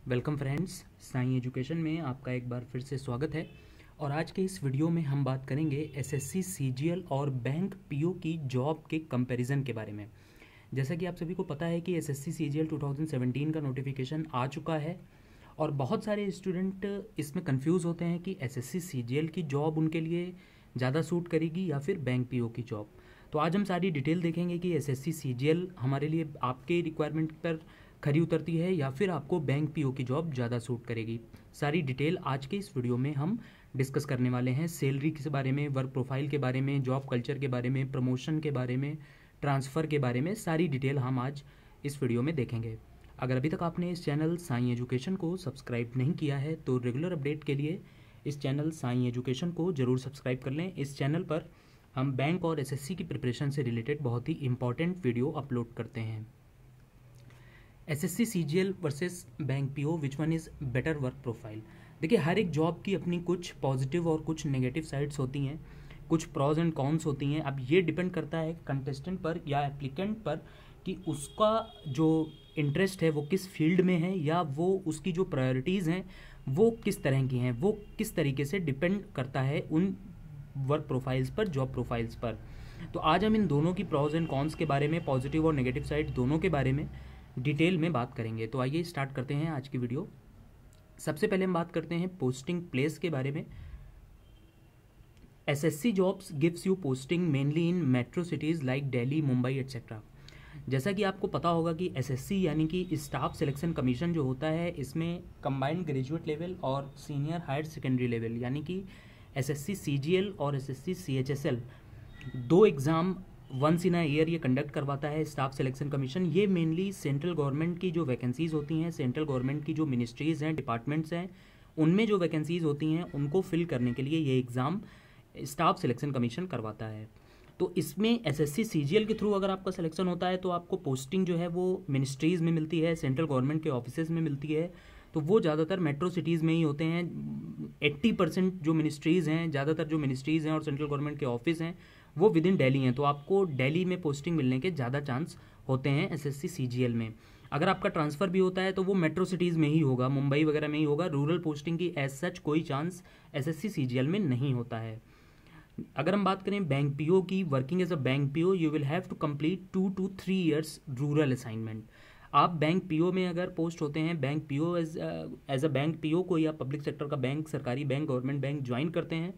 Welcome friends, Sai education में आपका एक बार फिर से स्वागत है। और आज के इस वीडियो में हम बात करेंगे एसएससी सीजीएल और बैंक पीओ की जॉब के कंपैरिजन के बारे में। जैसा कि आप सभी को पता है कि एसएससी सीजीएल 2017 का नोटिफिकेशन आ चुका है और बहुत सारे स्टूडेंट इसमें कंफ्यूज होते हैं कि एसएससी सीजीएल की जॉब उनके लिए ज़्यादा सूट करेगी या फिर बैंक पीओ की जॉब। तो आज हम सारी डिटेल देखेंगे कि एसएससी सीजीएल हमारे लिए आपके रिक्वायरमेंट पर खरी उतरती है या फिर आपको बैंक पीओ की जॉब ज़्यादा सूट करेगी। सारी डिटेल आज के इस वीडियो में हम डिस्कस करने वाले हैं। सैलरी के बारे में, वर्क प्रोफाइल के बारे में, जॉब कल्चर के बारे में, प्रमोशन के बारे में, ट्रांसफ़र के बारे में सारी डिटेल हम आज इस वीडियो में देखेंगे। अगर अभी तक आपने इस चैनल साई एजुकेशन को सब्सक्राइब नहीं किया है तो रेगुलर अपडेट के लिए इस चैनल साई एजुकेशन को ज़रूर सब्सक्राइब कर लें। इस चैनल पर हम बैंक और एसएससी की प्रिपरेशन से रिलेटेड बहुत ही इंपॉर्टेंट वीडियो अपलोड करते हैं। SSC CGL versus bank PO, which one is better work profile. देखिए, हर एक जॉब की अपनी कुछ पॉजिटिव और कुछ नेगेटिव साइड्स होती हैं, कुछ प्रॉज एंड कॉन्स होती हैं। अब ये डिपेंड करता है कंटेस्टेंट पर या एप्लीकेंट पर कि उसका जो इंटरेस्ट है वो किस फील्ड में है या वो उसकी जो प्रायोरिटीज़ हैं वो किस तरह की हैं, वो किस तरीके से डिपेंड करता है उन वर्क प्रोफाइल्स पर, जॉब प्रोफाइल्स पर। तो आज हम इन दोनों की प्रॉज एंड कॉन्स के बारे में, पॉजिटिव और नेगेटिव साइड दोनों के बारे में डिटेल में बात करेंगे। तो आइए स्टार्ट करते हैं आज की वीडियो। सबसे पहले हम बात करते हैं पोस्टिंग प्लेस के बारे में। SSC jobs gives you posting mainly in metro cities like Delhi, Mumbai etcetera. जैसा कि आपको पता होगा कि एसएससी यानी कि स्टाफ सिलेक्शन कमीशन जो होता है, इसमें कंबाइंड ग्रेजुएट लेवल और सीनियर हायर सेकेंडरी लेवल यानी कि एसएससी सीजीएल और एसएससी सीएचएसएल दो exam once in a year ये कंडक्ट करवाता है स्टाफ सिलेक्शन कमीशन। ये मेनली सेंट्रल गवर्नमेंट की जो वैकेंसीज़ होती हैं, सेंट्रल गवर्नमेंट की जो मिनिस्ट्रीज़ हैं, डिपार्टमेंट्स हैं, उनमें जो वैकेंसीज़ होती हैं उनको फिल करने के लिए ये एग्ज़ाम स्टाफ सिलेक्शन कमीशन करवाता है। तो इसमें एसएससी सीजीएल के थ्रू अगर आपका सिलेक्शन होता है तो आपको पोस्टिंग जो है वो मिनिस्ट्रीज़ में मिलती है, सेंट्रल गवर्नमेंट के ऑफिसेज में मिलती है। तो वो ज़्यादातर मेट्रो सिटीज़ में ही होते हैं। 80% जो मिनिस्ट्रीज़ हैं, ज़्यादातर जो मिनिस्ट्रीज़ हैं और सेंट्रल गवर्नमेंट के ऑफिस हैं वो विद इन दिल्ली हैं। तो आपको दिल्ली में पोस्टिंग मिलने के ज़्यादा चांस होते हैं एसएससी सीजीएल में। अगर आपका ट्रांसफ़र भी होता है तो वो मेट्रो सिटीज़ में ही होगा, मुंबई वगैरह में ही होगा। रूरल पोस्टिंग की एज सच कोई चांस एसएससी सीजीएल में नहीं होता है। अगर हम बात करें बैंक पीओ की, working as a bank PO you will have to complete 2 to 3 years rural assignment. आप बैंक पीओ में अगर पोस्ट होते हैं, bank PO as a bank PO को या पब्लिक सेक्टर का बैंक, सरकारी बैंक, गवर्नमेंट बैंक ज्वाइन करते हैं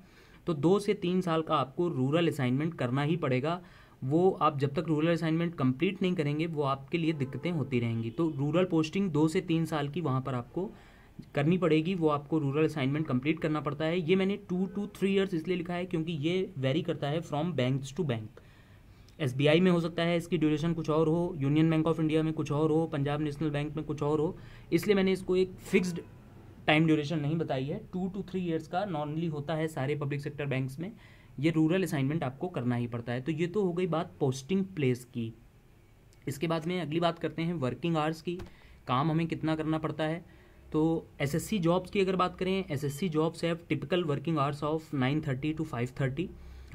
तो 2 से 3 साल का आपको रूरल असाइनमेंट करना ही पड़ेगा। वो आप जब तक रूरल असाइनमेंट कंप्लीट नहीं करेंगे वो आपके लिए दिक्कतें होती रहेंगी। तो रूरल पोस्टिंग 2 से 3 साल की वहाँ पर आपको करनी पड़ेगी, वो आपको रूरल असाइनमेंट कंप्लीट करना पड़ता है। ये मैंने 2 to 3 years इसलिए लिखा है क्योंकि ये वेरी करता है from banks to bank. SBI में हो सकता है इसकी ड्यूरेशन कुछ और हो, यूनियन बैंक ऑफ इंडिया में कुछ और हो, पंजाब नेशनल बैंक में कुछ और हो, इसलिए मैंने इसको एक फिक्स्ड टाइम ड्यूरेशन नहीं बताई है। 2 to 3 years का नॉर्मली होता है सारे पब्लिक सेक्टर बैंक्स में। ये रूरल असाइनमेंट आपको करना ही पड़ता है। तो ये तो हो गई बात पोस्टिंग प्लेस की। इसके बाद में अगली बात करते हैं वर्किंग आवर्स की, काम हमें कितना करना पड़ता है। तो एसएससी जॉब्स की अगर बात करें, SSC jobs have typical working hours of 9:30 to 5:30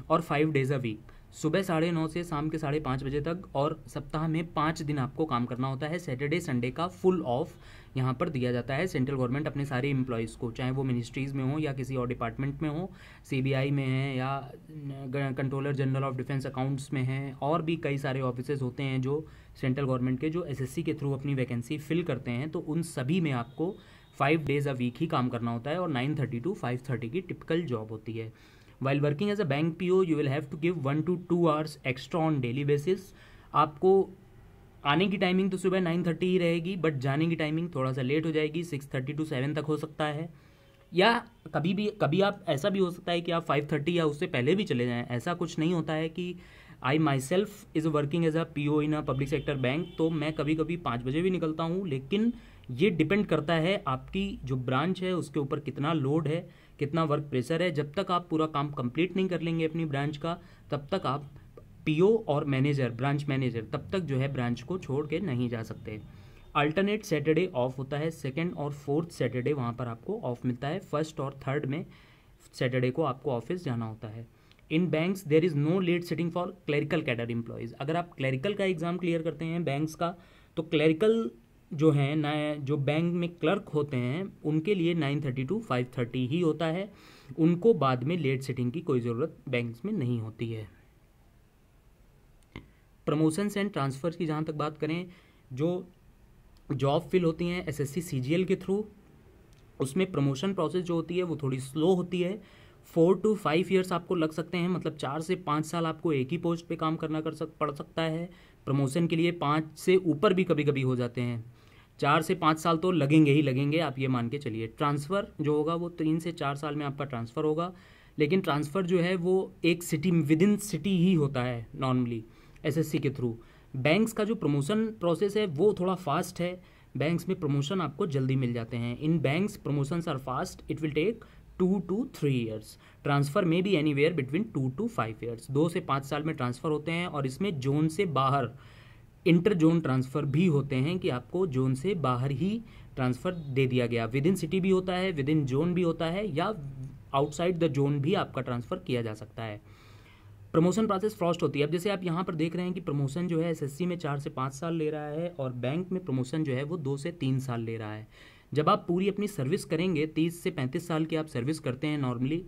और 5 days अ वीक। सुबह 9:30 से शाम के 5:30 बजे तक और सप्ताह में 5 दिन आपको काम करना होता है। सैटरडे संडे का फुल ऑफ यहाँ पर दिया जाता है। सेंट्रल गवर्नमेंट अपने सारे एम्प्लॉयज़ को, चाहे वो मिनिस्ट्रीज़ में हो या किसी और डिपार्टमेंट में हो, सीबीआई में है या controller general of defence accounts में है, और भी कई सारे ऑफिसेज होते हैं जो सेंट्रल गवर्नमेंट के जो एसएससी के थ्रू अपनी वैकेंसी फिल करते हैं, तो उन सभी में आपको 5 days अ वीक ही काम करना होता है और 9:30 to 5:30 की टिपिकल जॉब होती है। While working as a bank PO you will have to give 1 to 2 hours extra on daily basis. आपको आने की टाइमिंग तो सुबह 9:30 ही रहेगी, बट जाने की टाइमिंग थोड़ा सा लेट हो जाएगी, 6:30 to 7 तक हो सकता है। या कभी आप ऐसा भी हो सकता है कि आप 5:30 या उससे पहले भी चले जाएं। ऐसा कुछ नहीं होता है कि I myself is working as a PO in a public sector bank, तो मैं कभी कभी 5 बजे भी निकलता हूँ। लेकिन ये डिपेंड करता है आपकी जो ब्रांच है उसके ऊपर कितना लोड है, कितना वर्क प्रेशर है। जब तक आप पूरा काम कंप्लीट नहीं कर लेंगे अपनी ब्रांच का, तब तक आप पीओ और मैनेजर, ब्रांच मैनेजर, तब तक जो है ब्रांच को छोड़ के नहीं जा सकते। अल्टरनेट सैटरडे ऑफ होता है, 2nd और 4th सैटरडे वहाँ पर आपको ऑफ मिलता है। 1st और 3rd में सैटरडे को आपको ऑफिस जाना होता है। In banks there is no late sitting for clerical cadre employees. अगर आप क्लरिकल का एग्ज़ाम क्लियर करते हैं बैंक्स का, तो क्लरिकल जो हैं ना, जो बैंक में क्लर्क होते हैं उनके लिए 9:30 to 5:30 ही होता है। उनको बाद में लेट सिटिंग की कोई ज़रूरत बैंक्स में नहीं होती है। प्रमोशंस एंड ट्रांसफ़र्स की जहाँ तक बात करें, जो जॉब फिल होती हैं एसएससी सीजीएल के थ्रू, उसमें प्रमोशन प्रोसेस जो होती है वो थोड़ी स्लो होती है। 4 to 5 ईयर्स आपको लग सकते हैं, मतलब 4 से 5 साल आपको एक ही पोस्ट पे काम करना पड़ सकता है। प्रमोशन के लिए 5 से ऊपर भी कभी कभी हो जाते हैं। 4 से 5 साल तो लगेंगे ही लगेंगे, आप ये मान के चलिए। ट्रांसफ़र जो होगा वो 3 से 4 साल में आपका ट्रांसफ़र होगा, लेकिन ट्रांसफ़र जो है वो एक सिटी विद इन सिटी ही होता है नॉर्मली एसएससी के थ्रू। बैंक्स का जो प्रमोशन प्रोसेस है वो थोड़ा फास्ट है, बैंक्स में प्रमोशन आपको जल्दी मिल जाते हैं। In banks promotions are fast, it will take 2 to 3 years. Transfer में भी एनीवेयर बिटवीन 2 to 5 ईयर्स, 2 से 5 साल में ट्रांसफ़र होते हैं। और इसमें जोन से बाहर इंटर जोन ट्रांसफ़र भी होते हैं कि आपको जोन से बाहर ही ट्रांसफ़र दे दिया गया। विद इन सिटी भी होता है, विद इन जोन भी होता है, या आउटसाइड द जोन भी आपका ट्रांसफ़र किया जा सकता है। प्रमोशन प्रोसेस फास्ट होती है। अब जैसे आप यहाँ पर देख रहे हैं कि प्रमोशन जो है एसएससी में 4 से 5 साल ले रहा है और बैंक में प्रमोशन जो है वो 2 से 3 साल ले रहा है। जब आप पूरी अपनी सर्विस करेंगे, 30 से 35 साल की आप सर्विस करते हैं नॉर्मली,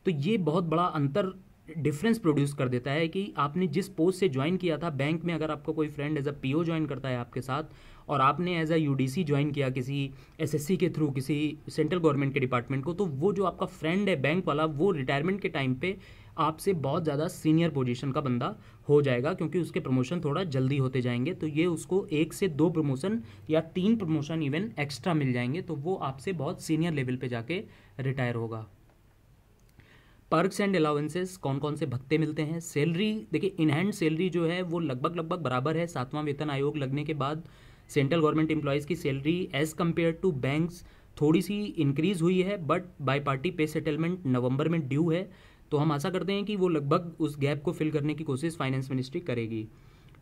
तो ये बहुत बड़ा अंतर डिफरेंस प्रोड्यूस कर देता है कि आपने जिस पोस्ट से ज्वाइन किया था बैंक में। अगर आपका कोई friend as a PO join करता है आपके साथ, और आपने एज अ यूडीसी ज्वाइन किया किसी एसएससी के थ्रू किसी सेंट्रल गवर्नमेंट के डिपार्टमेंट को, तो वो जो आपका फ्रेंड है बैंक वाला, वो रिटायरमेंट के टाइम पे आपसे बहुत ज़्यादा सीनियर पोजीशन का बंदा हो जाएगा, क्योंकि उसके प्रमोशन थोड़ा जल्दी होते जाएंगे। तो ये उसको 1 से 2 प्रमोशन या 3 प्रमोशन इवन एक्स्ट्रा मिल जाएंगे, तो वो आपसे बहुत सीनियर लेवल पे जाके रिटायर होगा। पर्क्स एंड अलाउंसेस, कौन कौन से भत्ते मिलते हैं। सैलरी देखिए, इन हैंड सैलरी जो है वो लगभग बराबर है। 7वां वेतन आयोग लगने के बाद सेंट्रल गवर्नमेंट एम्प्लॉयज़ की salary as compared to banks थोड़ी सी इंक्रीज़ हुई है, बट बाई पार्टी पे सेटलमेंट नवंबर में ड्यू है, तो हम आशा करते हैं कि वो लगभग उस गैप को फिल करने की कोशिश फाइनेंस मिनिस्ट्री करेगी।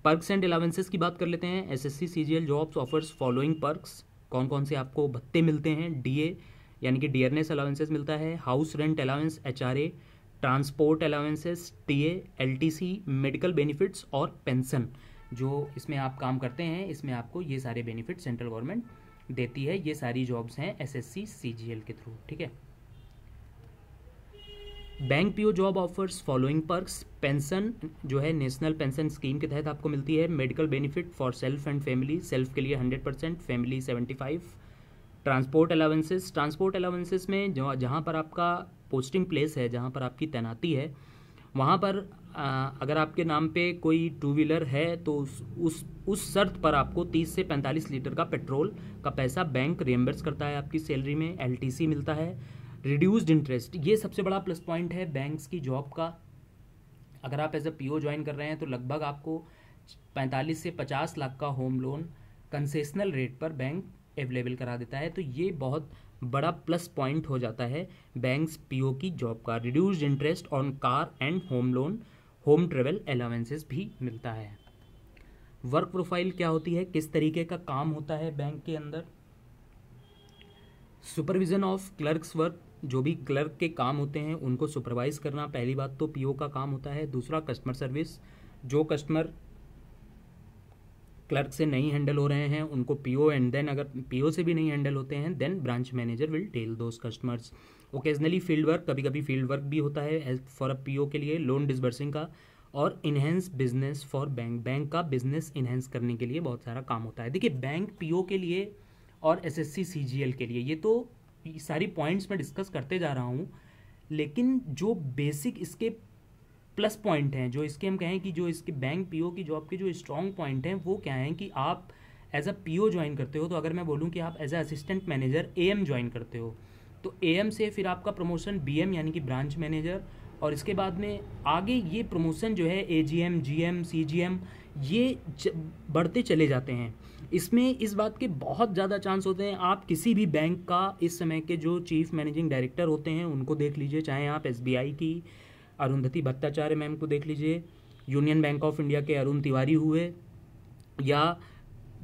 पर्क्स एंड अलाउंसेस की बात कर लेते हैं। SSC CGL jobs offers following perks, कौन कौन से आपको भत्ते मिलते हैं। डीए यानी कि डियरनेस अलाउंसेस मिलता है, house rent allowance HRA, transport allowances TA, LTC, medical benefits और पेंशन। जो इसमें आप काम करते हैं इसमें आपको ये सारे बेनिफिट सेंट्रल गवर्नमेंट देती है। ये सारी जॉब्स हैं एसएससी सीजीएल के थ्रू, ठीक है। Bank PO job offers following perks. Pension जो है नेशनल पेंशन स्कीम के तहत आपको मिलती है। Medical benefit for self and family, self के लिए 100%, फैमिली 75। ट्रांसपोर्ट अलाउंसेस में जो जहाँ पर आपका पोस्टिंग प्लेस है, जहाँ पर आपकी तैनाती है, वहाँ पर अगर आपके नाम पे कोई 2 व्हीलर है तो उस शर्त पर आपको 30 से 45 लीटर का पेट्रोल का पैसा बैंक रिएम्बर्स करता है आपकी सैलरी में। एलटीसी मिलता है। रिड्यूस्ड इंटरेस्ट, ये सबसे बड़ा प्लस पॉइंट है बैंक्स की जॉब का। अगर आप एज अ पीओ ज्वाइन कर रहे हैं तो लगभग आपको 45 से 50 लाख का होम लोन कंसेशनल रेट पर बैंक अवेलेबल करा देता है। तो ये बहुत बड़ा प्लस पॉइंट हो जाता है बैंक्स पीओ की जॉब का। Reduced interest on car and home loan, home travel allowances भी मिलता है। वर्क प्रोफाइल क्या होती है, किस तरीके का काम होता है बैंक के अंदर। सुपरविजन ऑफ क्लर्क्स वर्क, जो भी क्लर्क के काम होते हैं उनको सुपरवाइज करना पहली बात तो पीओ का काम होता है। दूसरा कस्टमर सर्विस, जो कस्टमर क्लर्क से नहीं हैंडल हो रहे हैं उनको पीओ, एंड देन अगर पीओ से भी नहीं हैंडल होते हैं then branch manager will tell those customers. Occasionally field work, कभी कभी फील्ड वर्क भी होता है फॉर अ पीओ के लिए, लोन डिसबर्सिंग का। और enhance business for bank, bank का बिजनेस इन्हेंस करने के लिए बहुत सारा काम होता है। देखिए बैंक पीओ के लिए और एसएससी सीजीएल के लिए ये तो सारी पॉइंट्स मैं डिस्कस करते जा रहा हूँ, लेकिन जो बेसिक इसके प्लस पॉइंट हैं, जो इसके हम कहें कि जो इसके बैंक पीओ की जॉब के जो स्ट्रॉन्ग पॉइंट हैं वो क्या हैं कि आप एज अ पीओ ज्वाइन करते हो, तो अगर मैं बोलूँ कि आप as a assistant manager AM join करते हो तो एएम से फिर आपका प्रमोशन बीएम यानी कि ब्रांच मैनेजर, और इसके बाद में आगे ये प्रमोशन जो है एजीएम, जीएम, सीजीएम ये बढ़ते चले जाते हैं। इसमें इस बात के बहुत ज़्यादा चांस होते हैं। आप किसी भी बैंक का इस समय के जो चीफ मैनेजिंग डायरेक्टर होते हैं उनको देख लीजिए, चाहे आप एसबीआई की अरुंधति भट्टाचार्य मैम को देख लीजिए, यूनियन बैंक ऑफ इंडिया के अरुण तिवारी हुए, या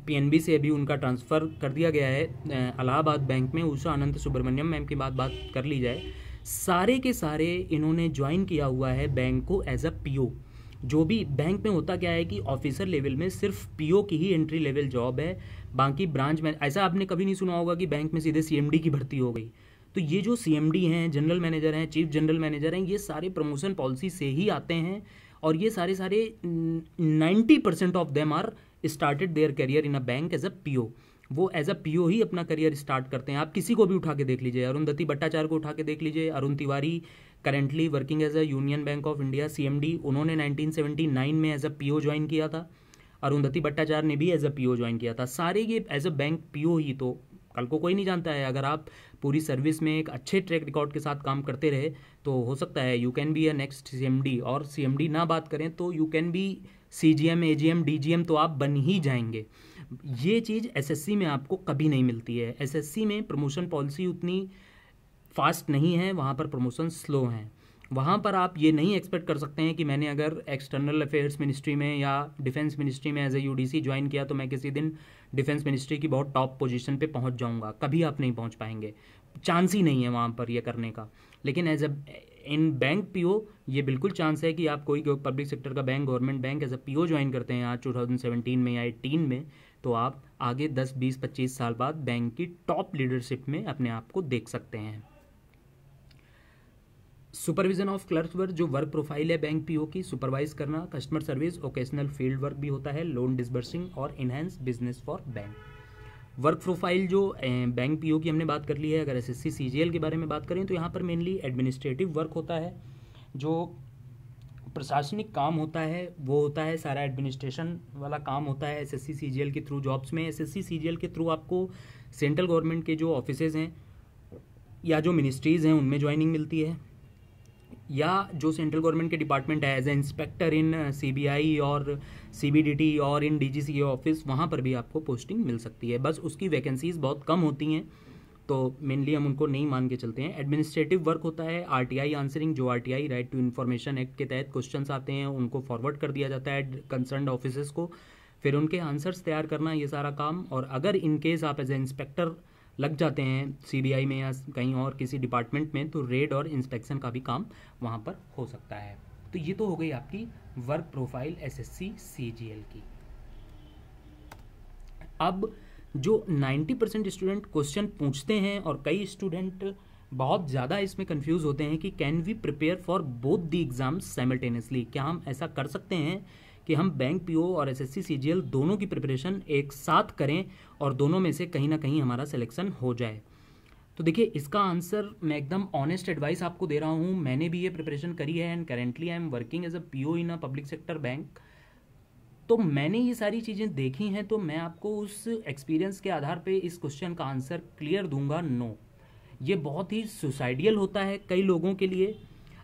पीएनबी से अभी उनका ट्रांसफ़र कर दिया गया है इलाहाबाद बैंक में उषा अनंत सुब्रमण्यम मैम की बात कर ली जाए, सारे के सारे इन्होंने ज्वाइन किया हुआ है बैंक को एज अ पीओ। जो भी बैंक में होता क्या है कि ऑफिसर लेवल में सिर्फ पीओ की ही एंट्री लेवल जॉब है, बाकी ब्रांच में ऐसा आपने कभी नहीं सुना होगा कि बैंक में सीधे सीएमडी की भर्ती हो गई। तो ये जो सीएमडी हैं, जनरल मैनेजर हैं, चीफ जनरल मैनेजर हैं, ये सारे प्रमोशन पॉलिसी से ही आते हैं, और ये सारे 90% of them are started their career in a bank as a PO. वो एज अ पीओ ही अपना करियर स्टार्ट करते हैं। आप किसी को भी उठा के देख लीजिए, अरुंधति भट्टाचार्य को उठा के देख लीजिए, Arun Tiwari currently working as a Union Bank of India CMD, उन्होंने 1979 में एज अ पीओ ज्वाइन किया था। अरुंधति भट्टाचार्य ने भी एज अ पीओ ज्वाइन किया था। सारे ये एज अ बैंक पीओ ही। तो कल को कोई नहीं जानता है, अगर आप पूरी सर्विस में एक अच्छे ट्रैक रिकॉर्ड के साथ काम करते रहे तो हो सकता है you can be a next CMD, और सीएमडी ना बात करें तो you can be CGM, AGM, DGM, तो आप बन ही जाएंगे। ये चीज़ एसएससी में आपको कभी नहीं मिलती है। एसएससी में प्रमोशन पॉलिसी उतनी फास्ट नहीं है, वहाँ पर प्रमोशन स्लो हैं। वहाँ पर आप ये नहीं एक्सपेक्ट कर सकते हैं कि मैंने अगर एक्सटर्नल अफेयर्स मिनिस्ट्री में या डिफेंस मिनिस्ट्री में एज ए यूडीसी ज्वाइन किया तो मैं किसी दिन डिफेंस मिनिस्ट्री की बहुत टॉप पोजीशन पे पहुँच जाऊँगा। कभी आप नहीं पहुँच पाएंगे, चांस ही नहीं है वहाँ पर ये करने का। लेकिन as a in bank PO ये बिल्कुल चांस है कि आप कोई पब्लिक सेक्टर का bank, government bank as a PO join करते हैं आज 2017 में या 18 में, तो आप आगे 10, 20, 25 साल बाद बैंक की टॉप लीडरशिप में अपने आप को देख सकते हैं। सुपरविजन ऑफ क्लर्क वर्क, जो वर्क प्रोफाइल है बैंक पीओ की, सुपरवाइज करना, customer service, occasional field work भी होता है, लोन डिसबर्सिंग और enhance business for bank. Work profile जो बैंक पीओ की हमने बात कर ली है। अगर एसएससी सीजीएल के बारे में बात करें तो यहाँ पर मेनली एडमिनिस्ट्रेटिव वर्क होता है, जो प्रशासनिक काम होता है वो होता है, सारा एडमिनिस्ट्रेशन वाला काम होता है एसएससी सीजीएल के थ्रू जॉब्स में। एसएससी सीजीएल के थ्रू आपको सेंट्रल गवर्नमेंट के जो ऑफिसेज हैं या जो मिनिस्ट्रीज़ हैं उनमें ज्वाइनिंग मिलती है, या जो सेंट्रल गवर्नमेंट के डिपार्टमेंट है as a inspector in CBI और सीबीडीटी और इन डीजीसीए ऑफिस, वहाँ पर भी आपको पोस्टिंग मिल सकती है। बस उसकी वैकेंसीज बहुत कम होती हैं, तो मेनली हम उनको नहीं मान के चलते हैं। एडमिनिस्ट्रेटिव वर्क होता है आरटीआई आंसरिंग, जो RTI right to information act के तहत क्वेश्चंस आते हैं उनको फॉरवर्ड कर दिया जाता है कंसर्न्ड ऑफिसर्स को, फिर उनके आंसर्स तैयार करना, ये सारा काम। और अगर इन केस आप एज ए इंस्पेक्टर लग जाते हैं सीबीआई में या कहीं और किसी डिपार्टमेंट में, तो रेड और इंस्पेक्शन का भी काम वहाँ पर हो सकता है। तो ये तो हो गई आपकी वर्क प्रोफाइल एसएससी सीजीएल की। अब जो 90% स्टूडेंट क्वेश्चन पूछते हैं, और कई स्टूडेंट बहुत ज़्यादा इसमें कंफ्यूज होते हैं कि can we prepare for both the exams simultaneously, क्या हम ऐसा कर सकते हैं कि हम बैंक पीओ और एसएससी सीजीएल दोनों की प्रिपरेशन एक साथ करें और दोनों में से कहीं ना कहीं हमारा सिलेक्शन हो जाए। तो देखिए, इसका आंसर मैं एकदम ऑनेस्ट एडवाइस आपको दे रहा हूँ। मैंने भी ये प्रिपरेशन करी है and currently I am working as a PO in a public sector bank. तो मैंने ये सारी चीज़ें देखी हैं, तो मैं आपको उस एक्सपीरियंस के आधार पे इस क्वेश्चन का आंसर क्लियर दूंगा, नो। ये बहुत ही सुसाइडियल होता है कई लोगों के लिए।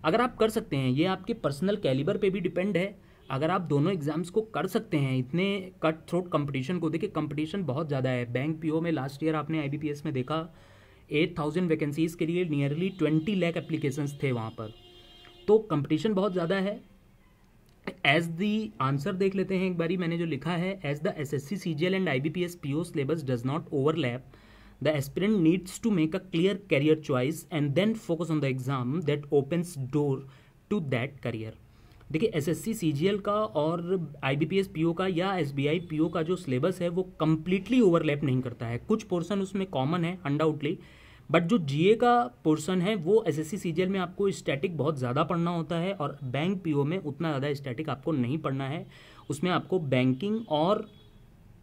अगर आप कर सकते हैं, ये आपके पर्सनल कैलिबर पे भी डिपेंड है। अगर आप दोनों एग्जाम्स को कर सकते हैं, इतने कट थ्रोट कंपटीशन को, देखिए कंपटीशन बहुत ज़्यादा है। बैंक पीओ में लास्ट ईयर आपने आईबीपीएस में देखा 8000 वैकेंसीज़ के लिए नियरली 20 लाख एप्लीकेशंस थे वहाँ पर, तो कंपटीशन बहुत ज़्यादा है। एज दी आंसर देख लेते हैं एक बारी, मैंने जो लिखा है, as the SSC CGL and IBPS PO syllabus does not overlap, the aspirant needs to make a clear career choice and then focus on the exam that opens door to that career. देखिए, SSC CGL का और IBPS PO का या SBI PO का जो syllabus है वो completely overlap नहीं करता है। कुछ पोर्शन उसमें कॉमन है अनडाउटली, बट जो जीए का पोर्शन है वो एसएससी सीजीएल में आपको स्टैटिक बहुत ज़्यादा पढ़ना होता है और बैंक पीओ में उतना ज़्यादा स्टैटिक आपको नहीं पढ़ना है। उसमें आपको बैंकिंग और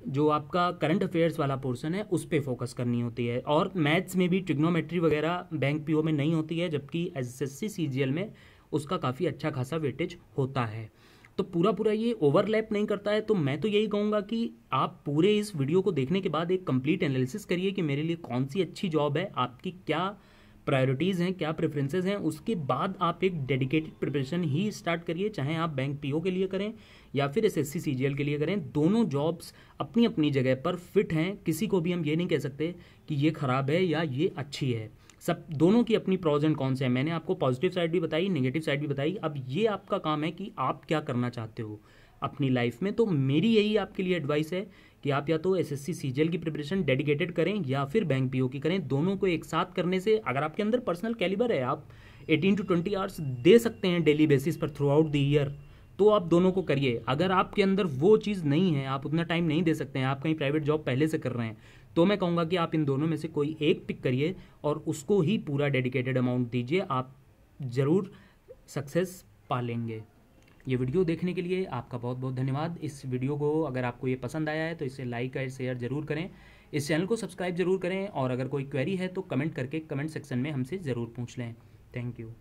जो आपका करंट अफेयर्स वाला पोर्शन है उस पर फोकस करनी होती है, और मैथ्स में भी ट्रिग्नोमेट्री वगैरह बैंक पीओ में नहीं होती है, जबकि एसएससी सीजीएल में उसका काफ़ी अच्छा खासा वेटेज होता है। तो पूरा ये ओवरलैप नहीं करता है। तो मैं तो यही कहूँगा कि आप पूरे इस वीडियो को देखने के बाद एक कंप्लीट एनालिसिस करिए कि मेरे लिए कौन सी अच्छी जॉब है, आपकी क्या प्रायोरिटीज़ हैं, क्या प्रेफरेंसेस हैं, उसके बाद आप एक डेडिकेटेड प्रिपरेशन ही स्टार्ट करिए, चाहे आप बैंक पीओ के लिए करें या फिर एसएससी सीजीएल के लिए करें। दोनों जॉब्स अपनी अपनी जगह पर फिट हैं, किसी को भी हम ये नहीं कह सकते कि ये ख़राब है या ये अच्छी है। सब दोनों की अपनी प्रॉज एंड कॉन्स हैं। मैंने आपको पॉजिटिव साइड भी बताई, नेगेटिव साइड भी बताई। अब ये आपका काम है कि आप क्या करना चाहते हो अपनी लाइफ में। तो मेरी यही आपके लिए एडवाइस है कि आप या तो एसएससी सीजीएल की प्रिपरेशन डेडिकेटेड करें या फिर बैंक पीओ की करें। दोनों को एक साथ करने से अगर आपके अंदर पर्सनल कैलिबर है, आप 18 to 20 आवर्स दे सकते हैं डेली बेसिस पर थ्रू आउट द ईयर, तो आप दोनों को करिए। अगर आपके अंदर वो चीज़ नहीं है, आप उतना टाइम नहीं दे सकते हैं, आप कहीं प्राइवेट जॉब पहले से कर रहे हैं, तो मैं कहूँगा कि आप इन दोनों में से कोई एक पिक करिए और उसको ही पूरा डेडिकेटेड अमाउंट दीजिए, आप ज़रूर सक्सेस पा लेंगे। ये वीडियो देखने के लिए आपका बहुत बहुत धन्यवाद। इस वीडियो को अगर आपको ये पसंद आया है तो इसे लाइक और शेयर ज़रूर करें, इस चैनल को सब्सक्राइब ज़रूर करें, और अगर कोई क्वेरी है तो कमेंट करके कमेंट सेक्शन में हमसे ज़रूर पूछ लें। Thank you.